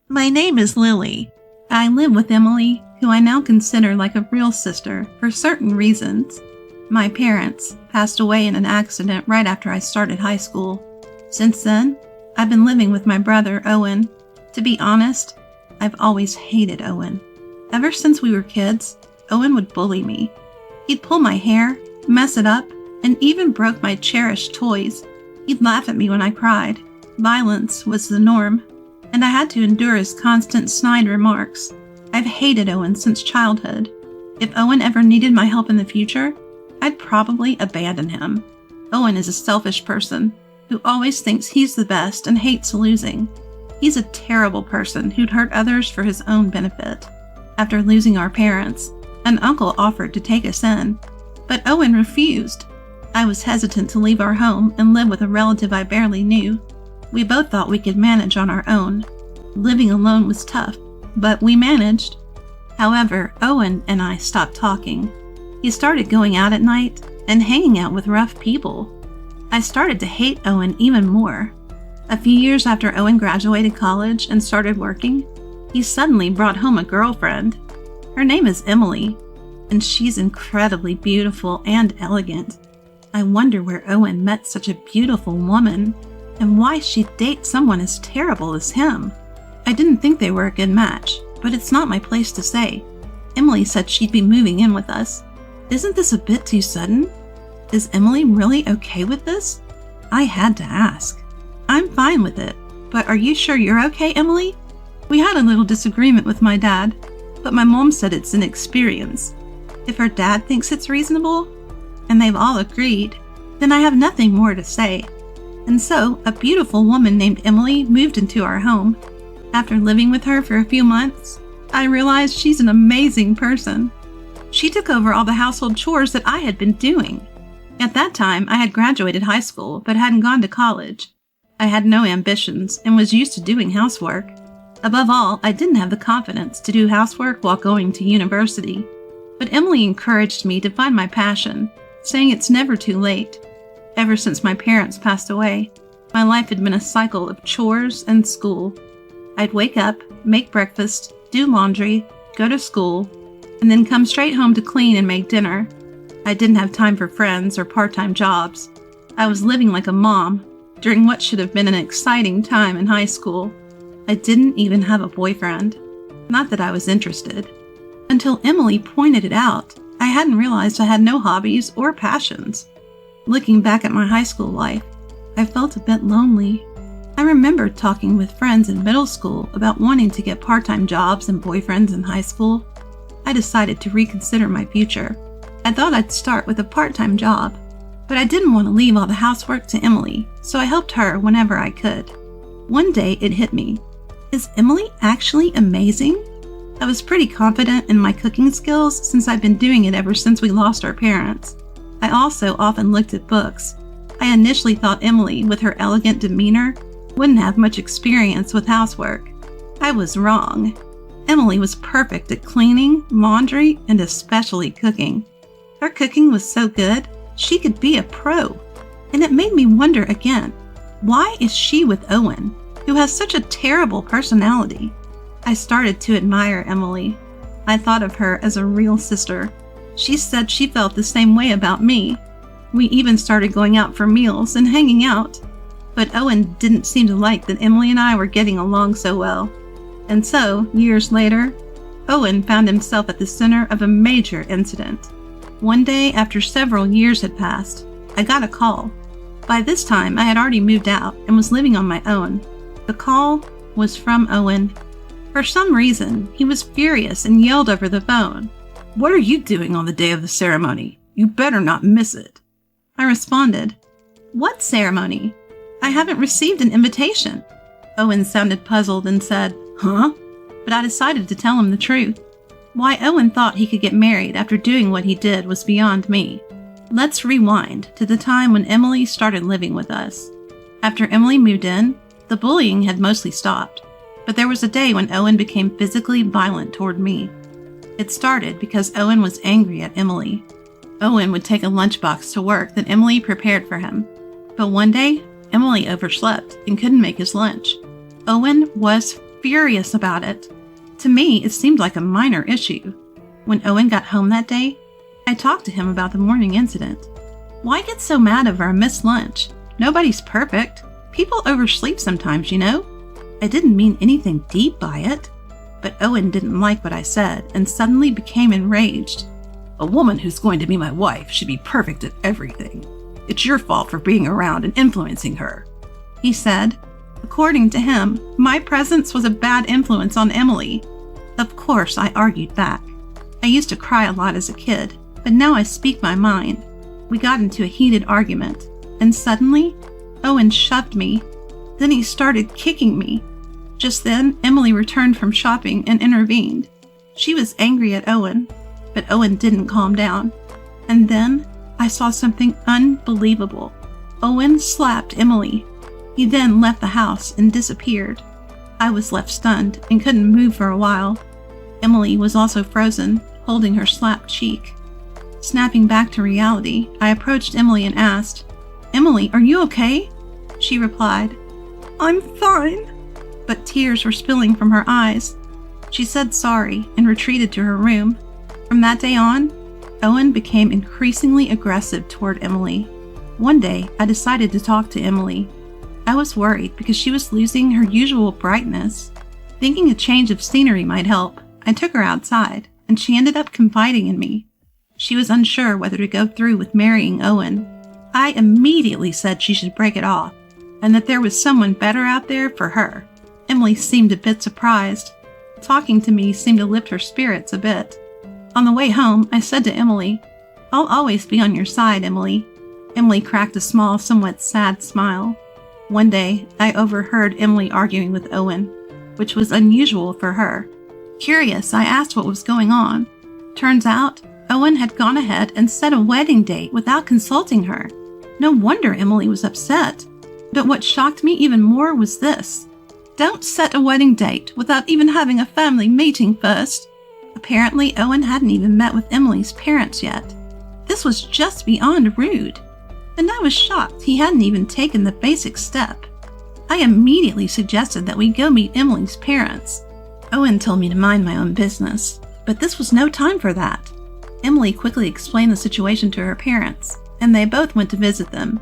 My name is Lily. I live with Emily, who I now consider like a real sister for certain reasons. My parents passed away in an accident right after I started high school. Since then, I've been living with my brother, Owen. To be honest, I've always hated Owen. Ever since we were kids, Owen would bully me. He'd pull my hair, mess it up, and even broke my cherished toys. He'd laugh at me when I cried. Violence was the norm, and I had to endure his constant snide remarks. I've hated Owen since childhood. If Owen ever needed my help in the future, I'd probably abandon him. Owen is a selfish person who always thinks he's the best and hates losing. He's a terrible person who'd hurt others for his own benefit. After losing our parents, an uncle offered to take us in, but Owen refused. I was hesitant to leave our home and live with a relative I barely knew. We both thought we could manage on our own. Living alone was tough, but we managed. However, Owen and I stopped talking. He started going out at night and hanging out with rough people. I started to hate Owen even more. A few years after Owen graduated college and started working, he suddenly brought home a girlfriend. Her name is Emily, and she's incredibly beautiful and elegant. I wonder where Owen met such a beautiful woman, and why she'd date someone as terrible as him. I didn't think they were a good match, but it's not my place to say. Emily said she'd be moving in with us. Isn't this a bit too sudden? Is Emily really okay with this? I had to ask. I'm fine with it, but are you sure you're okay, Emily? We had a little disagreement with my dad, but my mom said it's an experience. If her dad thinks it's reasonable, and they've all agreed, then I have nothing more to say. And so, a beautiful woman named Emily moved into our home. After living with her for a few months, I realized she's an amazing person. She took over all the household chores that I had been doing. At that time, I had graduated high school but hadn't gone to college. I had no ambitions and was used to doing housework. Above all, I didn't have the confidence to do housework while going to university. But Emily encouraged me to find my passion, saying it's never too late. Ever since my parents passed away, my life had been a cycle of chores and school. I'd wake up, make breakfast, do laundry, go to school, and then come straight home to clean and make dinner. I didn't have time for friends or part-time jobs. I was living like a mom during what should have been an exciting time in high school. I didn't even have a boyfriend. Not that I was interested. Until Emily pointed it out, I hadn't realized I had no hobbies or passions. Looking back at my high school life, I felt a bit lonely. I remembered talking with friends in middle school about wanting to get part-time jobs and boyfriends in high school. I decided to reconsider my future. I thought I'd start with a part-time job, but I didn't want to leave all the housework to Emily, so I helped her whenever I could. One day it hit me. Is Emily actually amazing? I was pretty confident in my cooking skills since I've been doing it ever since we lost our parents. I also often looked at books. I initially thought Emily, with her elegant demeanor, wouldn't have much experience with housework. I was wrong. Emily was perfect at cleaning, laundry, and especially cooking. Her cooking was so good, she could be a pro. And it made me wonder again, why is she with Owen, who has such a terrible personality? I started to admire Emily. I thought of her as a real sister. She said she felt the same way about me. We even started going out for meals and hanging out. But Owen didn't seem to like that Emily and I were getting along so well. And so, years later, Owen found himself at the center of a major incident. One day, after several years had passed, I got a call. By this time, I had already moved out and was living on my own. The call was from Owen. For some reason, he was furious and yelled over the phone, "What are you doing on the day of the ceremony? You better not miss it." I responded, "What ceremony? I haven't received an invitation." Owen sounded puzzled and said, "Huh?" But I decided to tell him the truth. Why Owen thought he could get married after doing what he did was beyond me. Let's rewind to the time when Emily started living with us. After Emily moved in, the bullying had mostly stopped, but there was a day when Owen became physically violent toward me. It started because Owen was angry at Emily. Owen would take a lunchbox to work that Emily prepared for him. But one day, Emily overslept and couldn't make his lunch. Owen was furious about it. To me, it seemed like a minor issue. When Owen got home that day, I talked to him about the morning incident. Why get so mad over a missed lunch? Nobody's perfect. People oversleep sometimes, you know. I didn't mean anything deep by it. But Owen didn't like what I said and suddenly became enraged. A woman who's going to be my wife should be perfect at everything. It's your fault for being around and influencing her, he said. According to him, my presence was a bad influence on Emily. Of course, I argued back. I used to cry a lot as a kid, but now I speak my mind. We got into a heated argument, and suddenly, Owen shoved me. Then he started kicking me. Just then, Emily returned from shopping and intervened. She was angry at Owen, but Owen didn't calm down. And then, I saw something unbelievable. Owen slapped Emily. He then left the house and disappeared. I was left stunned and couldn't move for a while. Emily was also frozen, holding her slapped cheek. Snapping back to reality, I approached Emily and asked, "Emily, are you okay?" She replied, "I'm fine." But tears were spilling from her eyes. She said sorry and retreated to her room. From that day on, Owen became increasingly aggressive toward Emily. One day, I decided to talk to Emily. I was worried because she was losing her usual brightness. Thinking a change of scenery might help, I took her outside, and she ended up confiding in me. She was unsure whether to go through with marrying Owen. I immediately said she should break it off, and that there was someone better out there for her. Emily seemed a bit surprised. Talking to me seemed to lift her spirits a bit. On the way home, I said to Emily, "I'll always be on your side, Emily." Emily cracked a small, somewhat sad smile. One day, I overheard Emily arguing with Owen, which was unusual for her. Curious, I asked what was going on. Turns out, Owen had gone ahead and set a wedding date without consulting her. No wonder Emily was upset. But what shocked me even more was this. Don't set a wedding date without even having a family meeting first. Apparently, Owen hadn't even met with Emily's parents yet. This was just beyond rude. And I was shocked he hadn't even taken the basic step. I immediately suggested that we go meet Emily's parents. Owen told me to mind my own business, but this was no time for that. Emily quickly explained the situation to her parents, and they both went to visit them.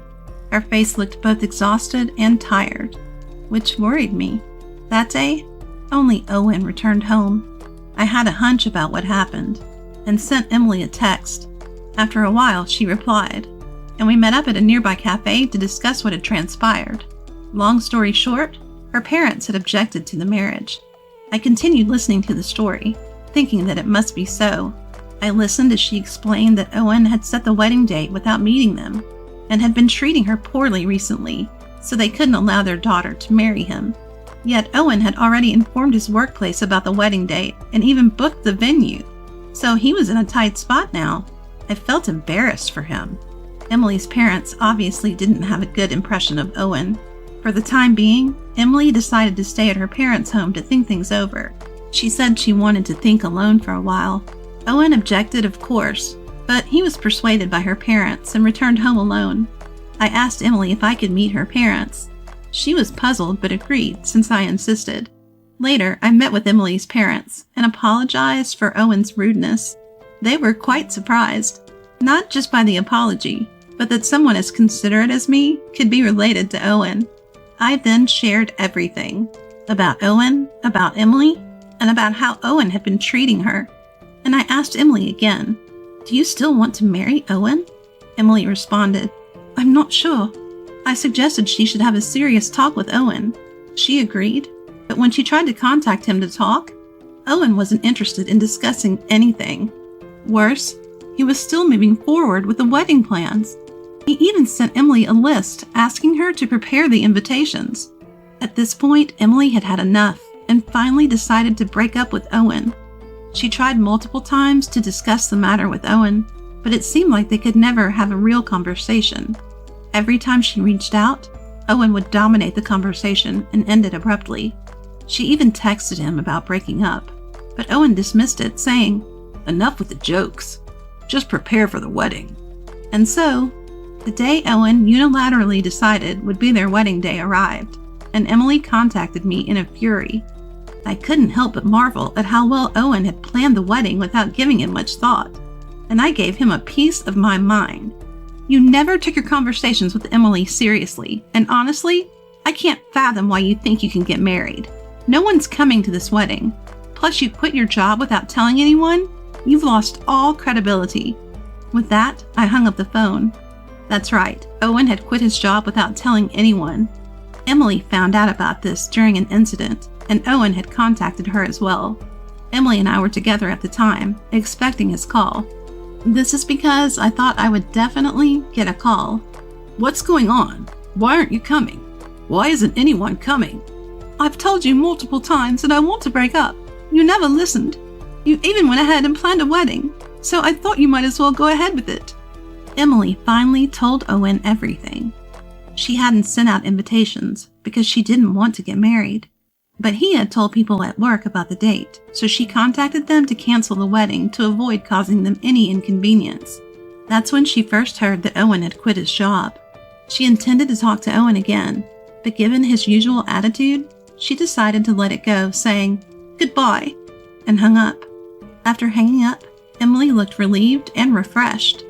Her face looked both exhausted and tired, which worried me. That day, only Owen returned home. I had a hunch about what happened, and sent Emily a text. After a while, she replied, and we met up at a nearby cafe to discuss what had transpired. Long story short, her parents had objected to the marriage. I continued listening to the story, thinking that it must be so. I listened as she explained that Owen had set the wedding date without meeting them, and had been treating her poorly recently, so they couldn't allow their daughter to marry him. Yet Owen had already informed his workplace about the wedding date and even booked the venue, so he was in a tight spot now. I felt embarrassed for him. Emily's parents obviously didn't have a good impression of Owen. For the time being, Emily decided to stay at her parents' home to think things over. She said she wanted to think alone for a while. Owen objected, of course, but he was persuaded by her parents and returned home alone. I asked Emily if I could meet her parents. She was puzzled but agreed since I insisted. Later, I met with Emily's parents and apologized for Owen's rudeness. They were quite surprised, not just by the apology, but that someone as considerate as me could be related to Owen. I then shared everything about Owen, about Emily, and about how Owen had been treating her. And I asked Emily again, "Do you still want to marry Owen?" Emily responded, "I'm not sure." I suggested she should have a serious talk with Owen. She agreed, but when she tried to contact him to talk, Owen wasn't interested in discussing anything. Worse, he was still moving forward with the wedding plans. He even sent Emily a list asking her to prepare the invitations. At this point, Emily had had enough and finally decided to break up with Owen. She tried multiple times to discuss the matter with Owen, but it seemed like they could never have a real conversation. Every time she reached out, Owen would dominate the conversation and end it abruptly. She even texted him about breaking up, but Owen dismissed it, saying, "Enough with the jokes. Just prepare for the wedding." And so, the day Owen unilaterally decided would be their wedding day arrived, and Emily contacted me in a fury. I couldn't help but marvel at how well Owen had planned the wedding without giving it much thought, and I gave him a piece of my mind. You never took your conversations with Emily seriously, and honestly, I can't fathom why you think you can get married. No one's coming to this wedding. Plus, you quit your job without telling anyone? You've lost all credibility. With that, I hung up the phone. That's right, Owen had quit his job without telling anyone. Emily found out about this during an incident, and Owen had contacted her as well. Emily and I were together at the time, expecting his call. This is because I thought I would definitely get a call. What's going on? Why aren't you coming? Why isn't anyone coming? I've told you multiple times that I want to break up. You never listened. You even went ahead and planned a wedding, so I thought you might as well go ahead with it. Emily finally told Owen everything. She hadn't sent out invitations because she didn't want to get married. But he had told people at work about the date, so she contacted them to cancel the wedding to avoid causing them any inconvenience. That's when she first heard that Owen had quit his job. She intended to talk to Owen again, but given his usual attitude, she decided to let it go, saying, "Goodbye," and hung up. After hanging up, Emily looked relieved and refreshed.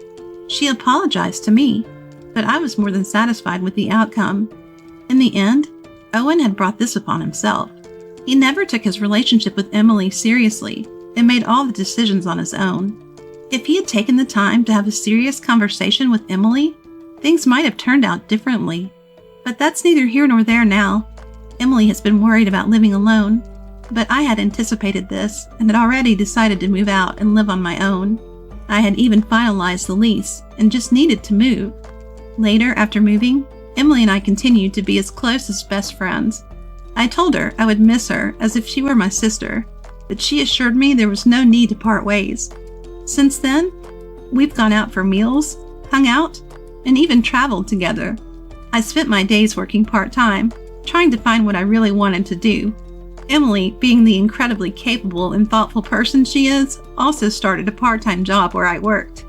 She apologized to me, but I was more than satisfied with the outcome. In the end, Owen had brought this upon himself. He never took his relationship with Emily seriously and made all the decisions on his own. If he had taken the time to have a serious conversation with Emily, things might have turned out differently. But that's neither here nor there now. Emily has been worried about living alone, but I had anticipated this and had already decided to move out and live on my own. I had even finalized the lease and just needed to move. Later, after moving, Emily and I continued to be as close as best friends. I told her I would miss her as if she were my sister, but she assured me there was no need to part ways. Since then, we've gone out for meals, hung out, and even traveled together. I spent my days working part-time, trying to find what I really wanted to do. Emily, being the incredibly capable and thoughtful person she is, also started a part-time job where I worked.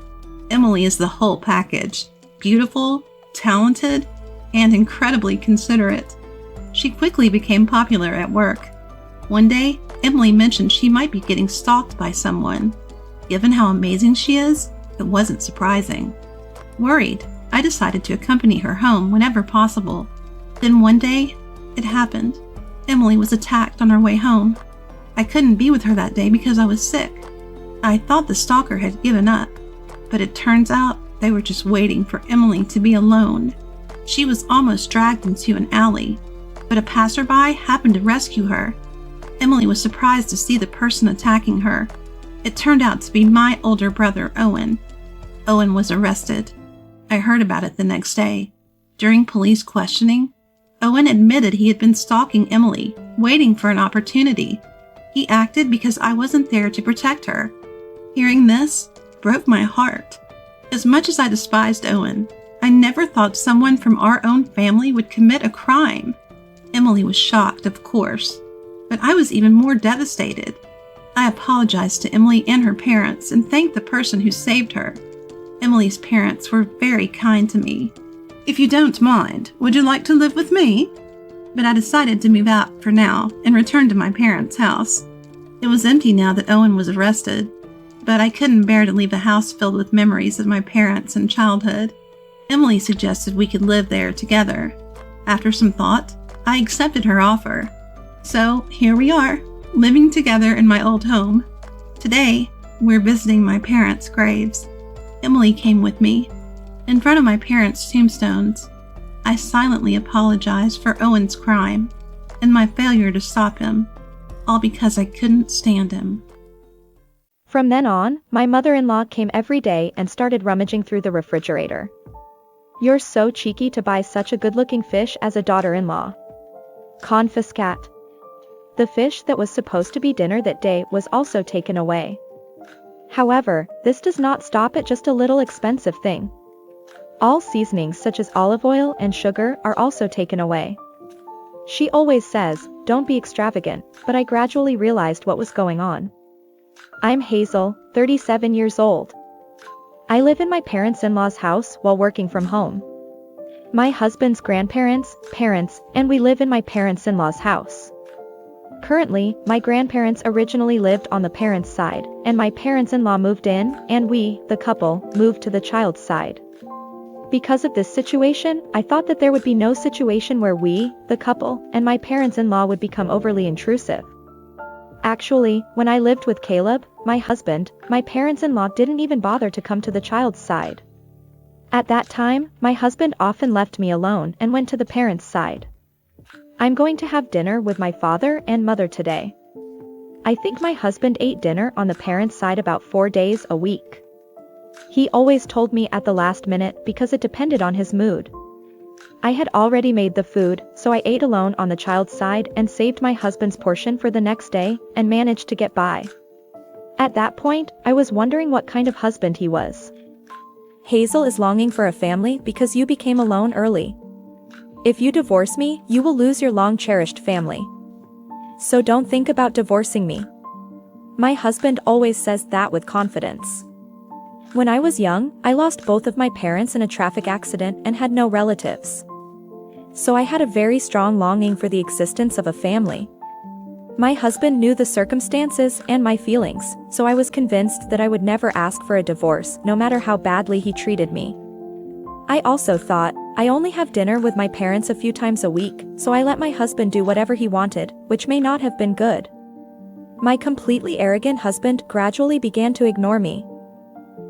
Emily is the whole package: beautiful, talented, and incredibly considerate. She quickly became popular at work. One day, Emily mentioned she might be getting stalked by someone. Given how amazing she is, it wasn't surprising. Worried, I decided to accompany her home whenever possible. Then one day, it happened. Emily was attacked on her way home. I couldn't be with her that day because I was sick. I thought the stalker had given up, but it turns out they were just waiting for Emily to be alone. She was almost dragged into an alley, but a passerby happened to rescue her. Emily was surprised to see the person attacking her. It turned out to be my older brother, Owen. Owen was arrested. I heard about it the next day. During police questioning, Owen admitted he had been stalking Emily, waiting for an opportunity. He acted because I wasn't there to protect her. Hearing this broke my heart. As much as I despised Owen, I never thought someone from our own family would commit a crime. Emily was shocked, of course, but I was even more devastated. I apologized to Emily and her parents and thanked the person who saved her. Emily's parents were very kind to me. "If you don't mind, would you like to live with me?" But I decided to move out for now and return to my parents' house. It was empty now that Owen was arrested, but I couldn't bear to leave a house filled with memories of my parents and childhood. Emily suggested we could live there together. After some thought, I accepted her offer. So here we are, living together in my old home. Today, we're visiting my parents' graves. Emily came with me. In front of my parents' tombstones, I silently apologized for Owen's crime and my failure to stop him, all because I couldn't stand him. From then on, my mother-in-law came every day and started rummaging through the refrigerator. "You're so cheeky to buy such a good-looking fish as a daughter-in-law. Confiscat." The fish that was supposed to be dinner that day was also taken away. However, this does not stop at just a little expensive thing. All seasonings such as olive oil and sugar are also taken away. She always says, "Don't be extravagant," but I gradually realized what was going on. I'm Hazel, 37 years old. I live in my parents-in-law's house while working from home. My husband's grandparents, parents, and we live in my parents-in-law's house. Currently, my grandparents originally lived on the parents' side, and my parents-in-law moved in, and we, the couple, moved to the child's side. Because of this situation, I thought that there would be no situation where we, the couple, and my parents-in-law would become overly intrusive. Actually, when I lived with Caleb, my husband, my parents-in-law didn't even bother to come to the child's side. At that time, my husband often left me alone and went to the parents' side. I'm going to have dinner with my father and mother today. I think my husband ate dinner on the parents' side about 4 days a week. He always told me at the last minute because it depended on his mood. I had already made the food, so I ate alone on the child's side and saved my husband's portion for the next day and managed to get by. At that point, I was wondering what kind of husband he was. Hazel is longing for a family because you became alone early. If you divorce me, you will lose your long-cherished family. So don't think about divorcing me. My husband always says that with confidence. When I was young, I lost both of my parents in a traffic accident and had no relatives. So I had a very strong longing for the existence of a family. My husband knew the circumstances and my feelings, so I was convinced that I would never ask for a divorce no matter how badly he treated me. I also thought, I only have dinner with my parents a few times a week, so I let my husband do whatever he wanted, which may not have been good. My completely arrogant husband gradually began to ignore me.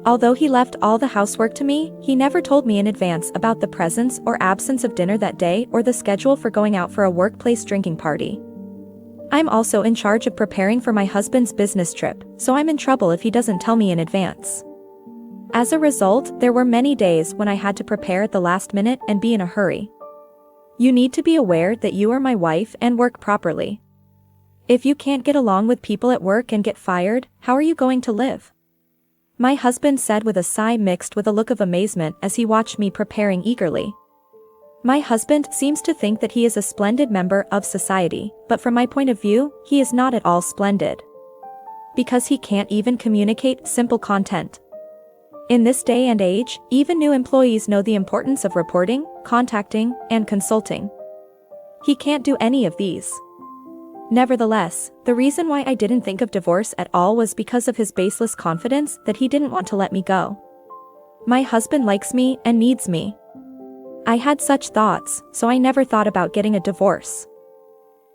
Although he left all the housework to me, he never told me in advance about the presence or absence of dinner that day or the schedule for going out for a workplace drinking party. I'm also in charge of preparing for my husband's business trip, so I'm in trouble if he doesn't tell me in advance. As a result, there were many days when I had to prepare at the last minute and be in a hurry. You need to be aware that you are my wife and work properly. If you can't get along with people at work and get fired, how are you going to live? My husband said with a sigh mixed with a look of amazement as he watched me preparing eagerly. My husband seems to think that he is a splendid member of society, but from my point of view, he is not at all splendid. Because he can't even communicate simple content. In this day and age, even new employees know the importance of reporting, contacting, and consulting. He can't do any of these. Nevertheless, the reason why I didn't think of divorce at all was because of his baseless confidence that he didn't want to let me go. My husband likes me and needs me. I had such thoughts, so I never thought about getting a divorce.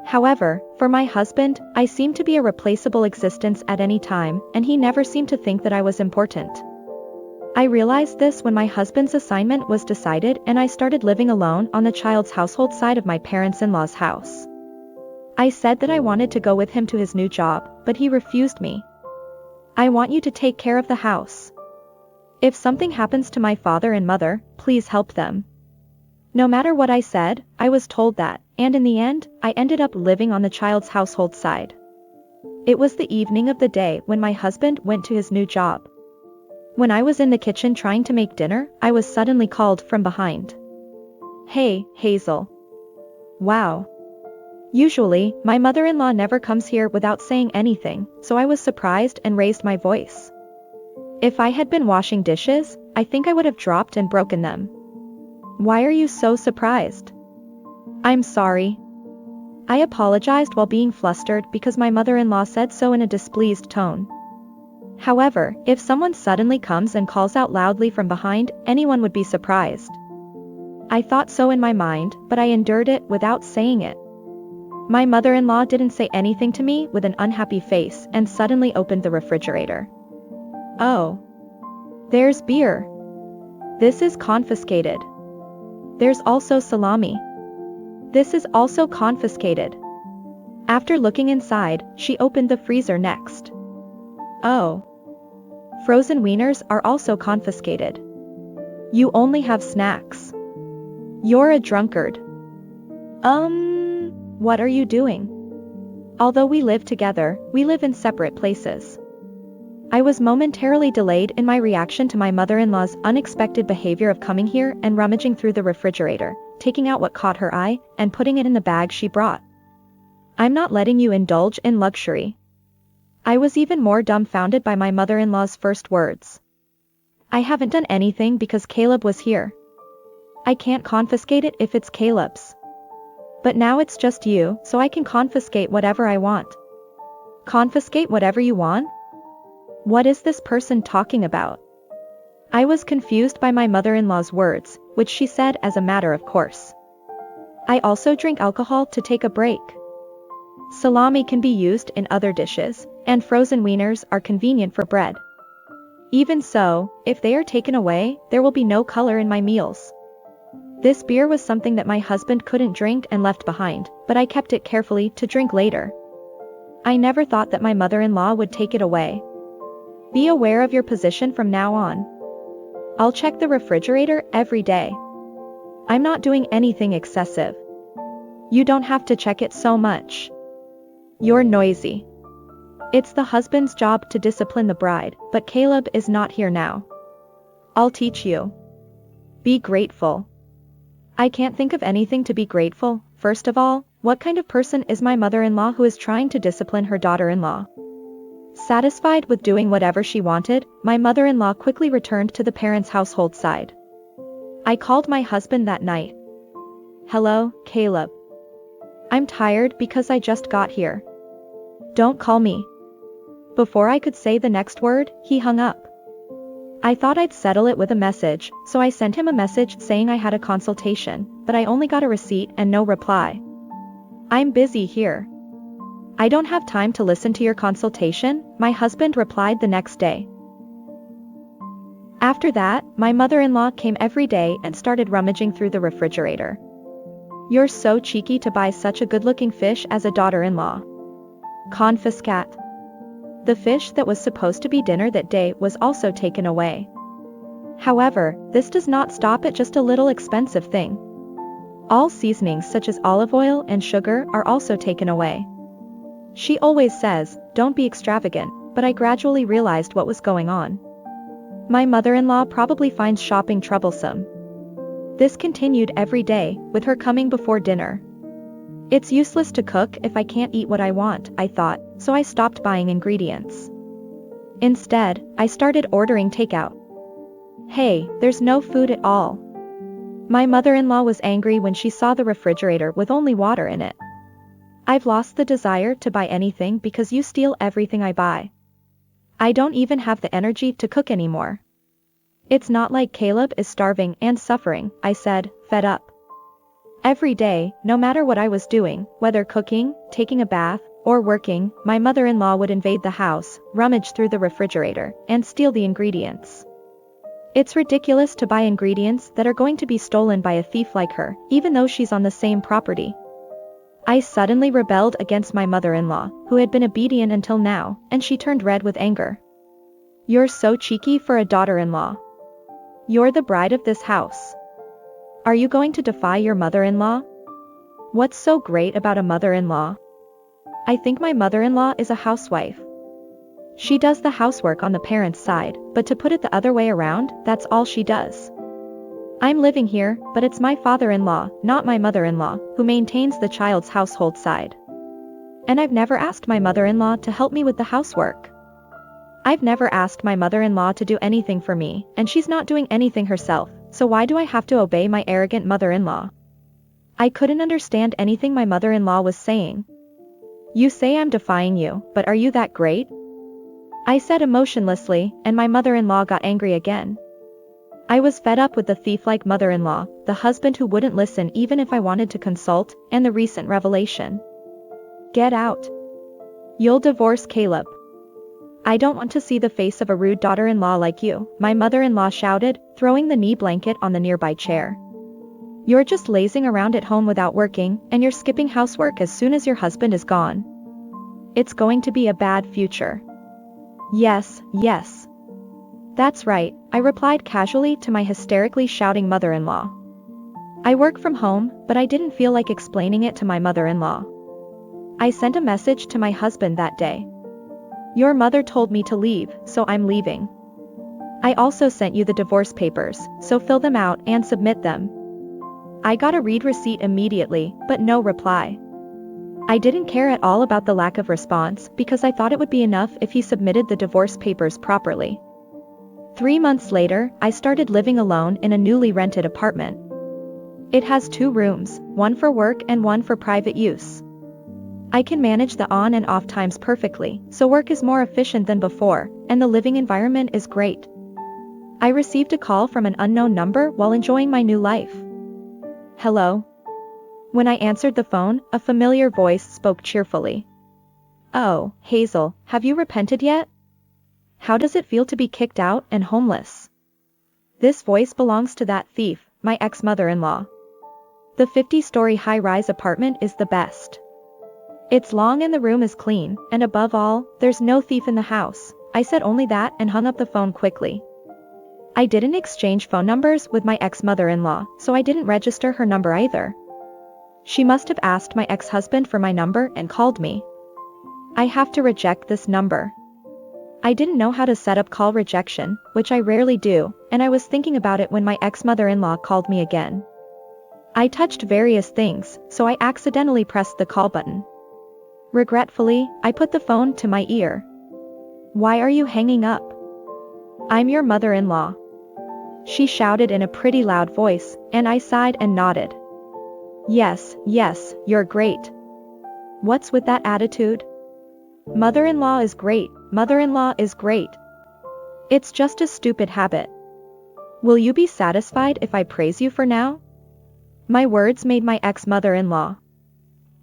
However, for my husband, I seemed to be a replaceable existence at any time, and he never seemed to think that I was important. I realized this when my husband's assignment was decided and I started living alone on the child's household side of my parents-in-law's house. I said that I wanted to go with him to his new job, but he refused me. I want you to take care of the house. If something happens to my father and mother, please help them. No matter what I said, I was told that, and in the end, I ended up living on the child's household side. It was the evening of the day when my husband went to his new job. When I was in the kitchen trying to make dinner, I was suddenly called from behind. Hey, Hazel. Wow. Usually, my mother-in-law never comes here without saying anything, so I was surprised and raised my voice. If I had been washing dishes, I think I would have dropped and broken them. Why are you so surprised? I'm sorry. I apologized while being flustered because my mother-in-law said so in a displeased tone. However, if someone suddenly comes and calls out loudly from behind, anyone would be surprised. I thought so in my mind, but I endured it without saying it. My mother-in-law didn't say anything to me with an unhappy face and suddenly opened the refrigerator. Oh. There's beer. This is confiscated. There's also salami. This is also confiscated. After looking inside, she opened the freezer next. Oh. Frozen wieners are also confiscated. You only have snacks. You're a drunkard. What are you doing? Although we live together, we live in separate places. I was momentarily delayed in my reaction to my mother-in-law's unexpected behavior of coming here and rummaging through the refrigerator, taking out what caught her eye, and putting it in the bag she brought. I'm not letting you indulge in luxury. I was even more dumbfounded by my mother-in-law's first words. I haven't done anything because Caleb was here. I can't confiscate it if it's Caleb's. But now it's just you, so I can confiscate whatever I want. Confiscate whatever you want? What is this person talking about? I was confused by my mother-in-law's words, which she said as a matter of course. I also drink alcohol to take a break. Salami can be used in other dishes, and frozen wieners are convenient for bread. Even so, if they are taken away, there will be no color in my meals. This beer was something that my husband couldn't drink and left behind, but I kept it carefully to drink later. I never thought that my mother-in-law would take it away. Be aware of your position from now on. I'll check the refrigerator every day. I'm not doing anything excessive. You don't have to check it so much. You're noisy. It's the husband's job to discipline the bride, but Caleb is not here now. I'll teach you. Be grateful. I can't think of anything to be grateful. First of all, what kind of person is my mother-in-law who is trying to discipline her daughter-in-law? Satisfied with doing whatever she wanted, my mother-in-law quickly returned to the parents' household side. I called my husband that night. Hello, Caleb. I'm tired because I just got here. Don't call me. Before I could say the next word, he hung up. I thought I'd settle it with a message, so I sent him a message saying I had a consultation, but I only got a receipt and no reply. I'm busy here. I don't have time to listen to your consultation, my husband replied the next day. After that, my mother-in-law came every day and started rummaging through the refrigerator. You're so cheeky to buy such a good-looking fish as a daughter-in-law. Confiscate. The fish that was supposed to be dinner that day was also taken away. However, this does not stop at just a little expensive thing. All seasonings such as olive oil and sugar are also taken away. She always says, don't be extravagant, but I gradually realized what was going on. My mother-in-law probably finds shopping troublesome. This continued every day, with her coming before dinner. It's useless to cook if I can't eat what I want, I thought, so I stopped buying ingredients. Instead, I started ordering takeout. Hey, there's no food at all. My mother-in-law was angry when she saw the refrigerator with only water in it. I've lost the desire to buy anything because you steal everything I buy. I don't even have the energy to cook anymore. It's not like Caleb is starving and suffering, I said, fed up. Every day, no matter what I was doing, whether cooking, taking a bath, or working, my mother-in-law would invade the house, rummage through the refrigerator, and steal the ingredients. It's ridiculous to buy ingredients that are going to be stolen by a thief like her, even though she's on the same property. I suddenly rebelled against my mother-in-law, who had been obedient until now, and she turned red with anger. You're so cheeky for a daughter-in-law. You're the bride of this house. Are you going to defy your mother-in-law? What's so great about a mother-in-law? I think my mother-in-law is a housewife. She does the housework on the parents' side, but to put it the other way around, that's all she does. I'm living here, but it's my father-in-law, not my mother-in-law, who maintains the child's household side. And I've never asked my mother-in-law to help me with the housework. I've never asked my mother-in-law to do anything for me, and she's not doing anything herself, so why do I have to obey my arrogant mother-in-law? I couldn't understand anything my mother-in-law was saying. You say I'm defying you, but are you that great? I said emotionlessly, and my mother-in-law got angry again. I was fed up with the thief-like mother-in-law, the husband who wouldn't listen even if I wanted to consult, and the recent revelation. Get out. You'll divorce Caleb. I don't want to see the face of a rude daughter-in-law like you, my mother-in-law shouted, throwing the knee blanket on the nearby chair. You're just lazing around at home without working, and you're skipping housework as soon as your husband is gone. It's going to be a bad future. Yes, yes. That's right, I replied casually to my hysterically shouting mother-in-law. I work from home, but I didn't feel like explaining it to my mother-in-law. I sent a message to my husband that day. Your mother told me to leave, so I'm leaving. I also sent you the divorce papers, so fill them out and submit them. I got a read receipt immediately, but no reply. I didn't care at all about the lack of response because I thought it would be enough if he submitted the divorce papers properly. 3 months later, I started living alone in a newly rented apartment. It has 2 rooms, one for work and one for private use. I can manage the on and off times perfectly, so work is more efficient than before, and the living environment is great. I received a call from an unknown number while enjoying my new life. Hello? When I answered the phone, a familiar voice spoke cheerfully. Oh, Hazel, have you repented yet? How does it feel to be kicked out and homeless? This voice belongs to that thief, my ex-mother-in-law. The 50-story high-rise apartment is the best. It's long and the room is clean, and above all, there's no thief in the house. I said only that and hung up the phone quickly. I didn't exchange phone numbers with my ex-mother-in-law, so I didn't register her number either. She must have asked my ex-husband for my number and called me. I have to reject this number. I didn't know how to set up call rejection, which I rarely do, and I was thinking about it when my ex-mother-in-law called me again. I touched various things, so I accidentally pressed the call button. Regretfully, I put the phone to my ear. Why are you hanging up? I'm your mother-in-law. She shouted in a pretty loud voice, and I sighed and nodded. Yes, you're great. What's with that attitude? Mother-in-law is great, mother-in-law is great. It's just a stupid habit. Will you be satisfied if I praise you for now? My words made my ex-mother-in-law.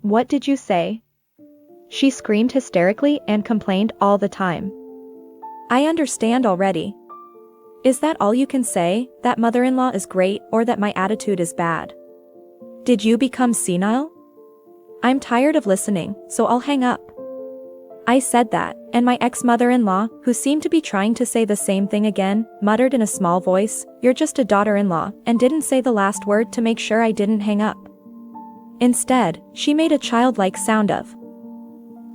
What did you say? She screamed hysterically and complained all the time. I understand already. Is that all you can say, that mother-in-law is great or that my attitude is bad? Did you become senile? I'm tired of listening, so I'll hang up. I said that, and my ex-mother-in-law, who seemed to be trying to say the same thing again, muttered in a small voice, "You're just a daughter-in-law," and didn't say the last word to make sure I didn't hang up. Instead, she made a childlike sound of,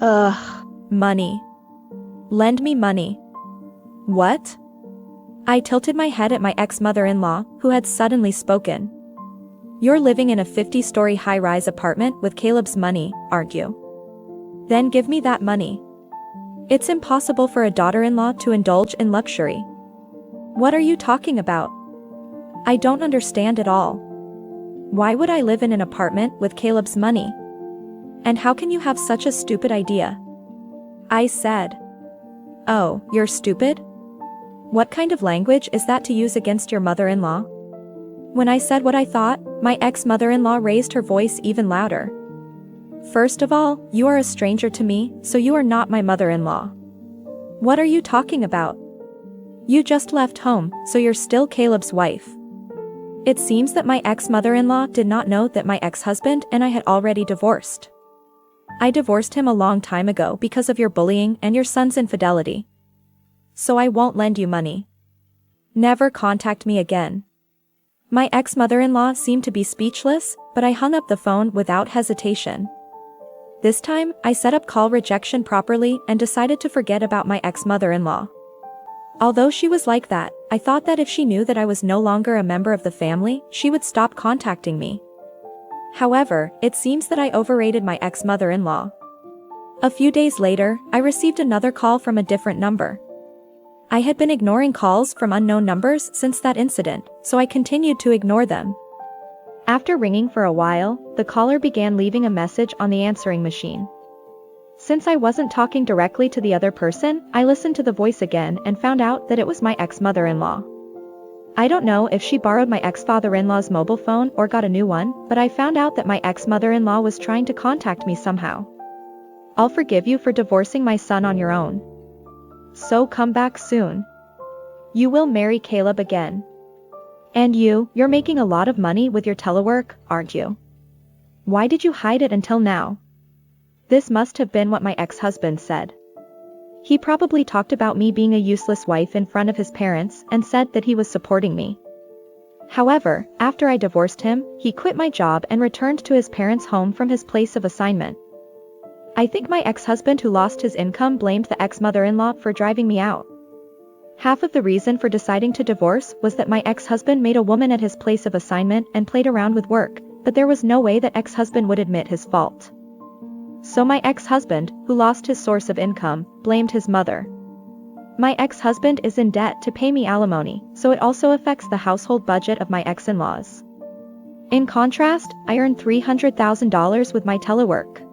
"Ugh, money. Lend me money." What? I tilted my head at my ex-mother-in-law, who had suddenly spoken. You're living in a 50-story high-rise apartment with Caleb's money, aren't you? Then give me that money. It's impossible for a daughter-in-law to indulge in luxury. What are you talking about? I don't understand at all. Why would I live in an apartment with Caleb's money? And how can you have such a stupid idea? I said. Oh, you're stupid? What kind of language is that to use against your mother-in-law? When I said what I thought, my ex-mother-in-law raised her voice even louder. First of all, you are a stranger to me, so you are not my mother-in-law. What are you talking about? You just left home, so you're still Caleb's wife. It seems that my ex-mother-in-law did not know that my ex-husband and I had already divorced. I divorced him a long time ago because of your bullying and your son's infidelity. So I won't lend you money. Never contact me again. My ex-mother-in-law seemed to be speechless, but I hung up the phone without hesitation. This time, I set up call rejection properly and decided to forget about my ex-mother-in-law. Although she was like that, I thought that if she knew that I was no longer a member of the family, she would stop contacting me. However, it seems that I overrated my ex-mother-in-law. A few days later, I received another call from a different number. I had been ignoring calls from unknown numbers since that incident, so I continued to ignore them. After ringing for a while, the caller began leaving a message on the answering machine. Since I wasn't talking directly to the other person, I listened to the voice again and found out that it was my ex-mother-in-law. I don't know if she borrowed my ex-father-in-law's mobile phone or got a new one, but I found out that my ex-mother-in-law was trying to contact me somehow. I'll forgive you for divorcing my son on your own. So come back soon. You will marry Caleb again. And you're making a lot of money with your telework, aren't you? Why did you hide it until now? This must have been what my ex-husband said. He probably talked about me being a useless wife in front of his parents and said that he was supporting me. However, after I divorced him, he quit my job and returned to his parents' home from his place of assignment. I think my ex-husband who lost his income blamed the ex-mother-in-law for driving me out. Half of the reason for deciding to divorce was that my ex-husband made a woman at his place of assignment and played around with work, but there was no way that ex-husband would admit his fault. So my ex-husband, who lost his source of income, blamed his mother. My ex-husband is in debt to pay me alimony, so it also affects the household budget of my ex-in-laws. In contrast, I earned $300,000 with my telework.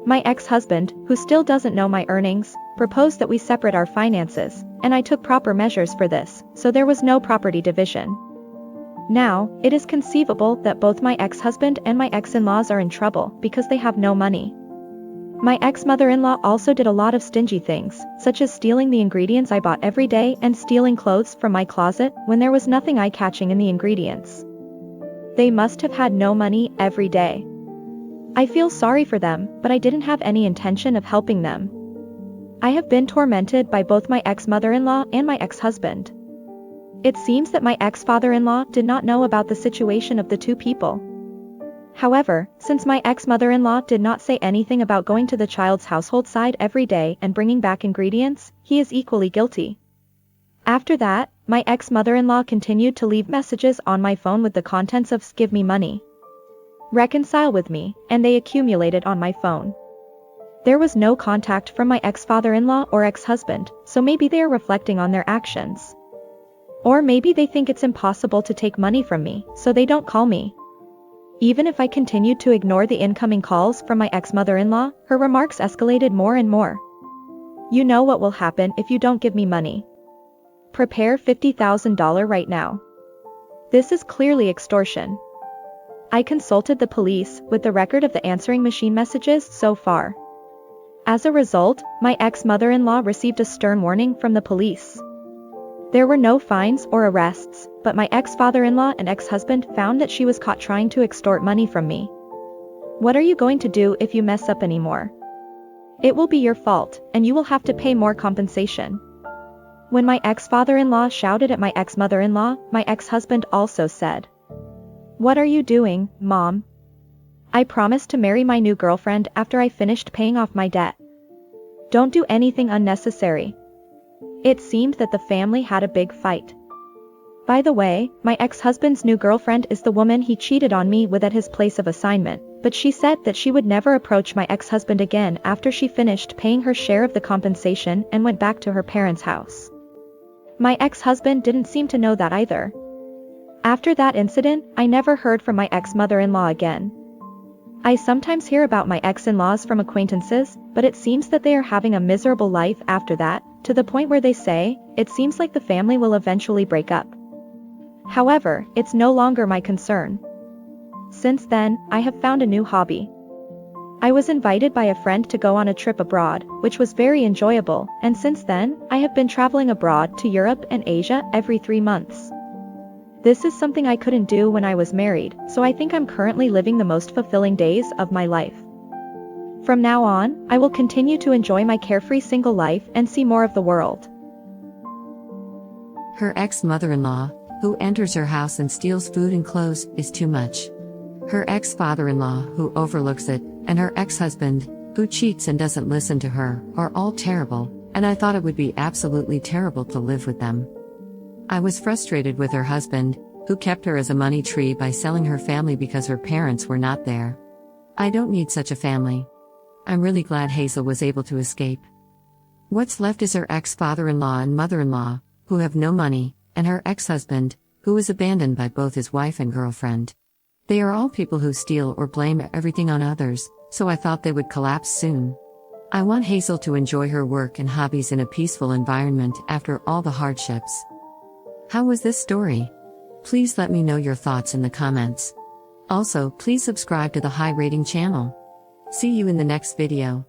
My ex-husband, who still doesn't know my earnings, proposed that we separate our finances, and I took proper measures for this, so there was no property division. Now, it is conceivable that both my ex-husband and my ex-in-laws are in trouble because they have no money. My ex-mother-in-law also did a lot of stingy things, such as stealing the ingredients I bought every day and stealing clothes from my closet when there was nothing eye-catching in the ingredients. They must have had no money every day. I feel sorry for them, but I didn't have any intention of helping them. I have been tormented by both my ex-mother-in-law and my ex-husband. It seems that my ex-father-in-law did not know about the situation of the two people. However, since my ex-mother-in-law did not say anything about going to the child's household side every day and bringing back ingredients, he is equally guilty. After that, my ex-mother-in-law continued to leave messages on my phone with the contents of "give me money," "reconcile with me," and they accumulated on my phone. There was no contact from my ex-father-in-law or ex-husband, so maybe they are reflecting on their actions. Or maybe they think it's impossible to take money from me, so they don't call me. Even if I continued to ignore the incoming calls from my ex-mother-in-law, her remarks escalated more and more. "You know what will happen if you don't give me money. Prepare $50,000 right now. This is clearly extortion." I consulted the police with the record of the answering machine messages so far. As a result, my ex-mother-in-law received a stern warning from the police. There were no fines or arrests, but my ex-father-in-law and ex-husband found that she was caught trying to extort money from me. What are you going to do if you mess up anymore? It will be your fault, and you will have to pay more compensation. When my ex-father-in-law shouted at my ex-mother-in-law, my ex-husband also said, "What are you doing, Mom? I promised to marry my new girlfriend after I finished paying off my debt. Don't do anything unnecessary." It seemed that the family had a big fight. By the way, my ex-husband's new girlfriend is the woman he cheated on me with at his place of assignment, but she said that she would never approach my ex-husband again after she finished paying her share of the compensation and went back to her parents' house. My ex-husband didn't seem to know that either. After that incident, I never heard from my ex-mother-in-law again. I sometimes hear about my ex-in-laws from acquaintances, but it seems that they are having a miserable life after that, to the point where they say, it seems like the family will eventually break up. However, it's no longer my concern. Since then, I have found a new hobby. I was invited by a friend to go on a trip abroad, which was very enjoyable, and since then, I have been traveling abroad to Europe and Asia every 3 months. This is something I couldn't do when I was married, so I think I'm currently living the most fulfilling days of my life. From now on, I will continue to enjoy my carefree single life and see more of the world. Her ex-mother-in-law, who enters her house and steals food and clothes, is too much. Her ex-father-in-law, who overlooks it, and her ex-husband, who cheats and doesn't listen to her, are all terrible, and I thought it would be absolutely terrible to live with them. I was frustrated with her husband, who kept her as a money tree by selling her family because her parents were not there. I don't need such a family. I'm really glad Hazel was able to escape. What's left is her ex-father-in-law and mother-in-law, who have no money, and her ex-husband, who was abandoned by both his wife and girlfriend. They are all people who steal or blame everything on others, so I thought they would collapse soon. I want Hazel to enjoy her work and hobbies in a peaceful environment after all the hardships. How was this story? Please let me know your thoughts in the comments. Also, please subscribe to the High Rating channel. See you in the next video.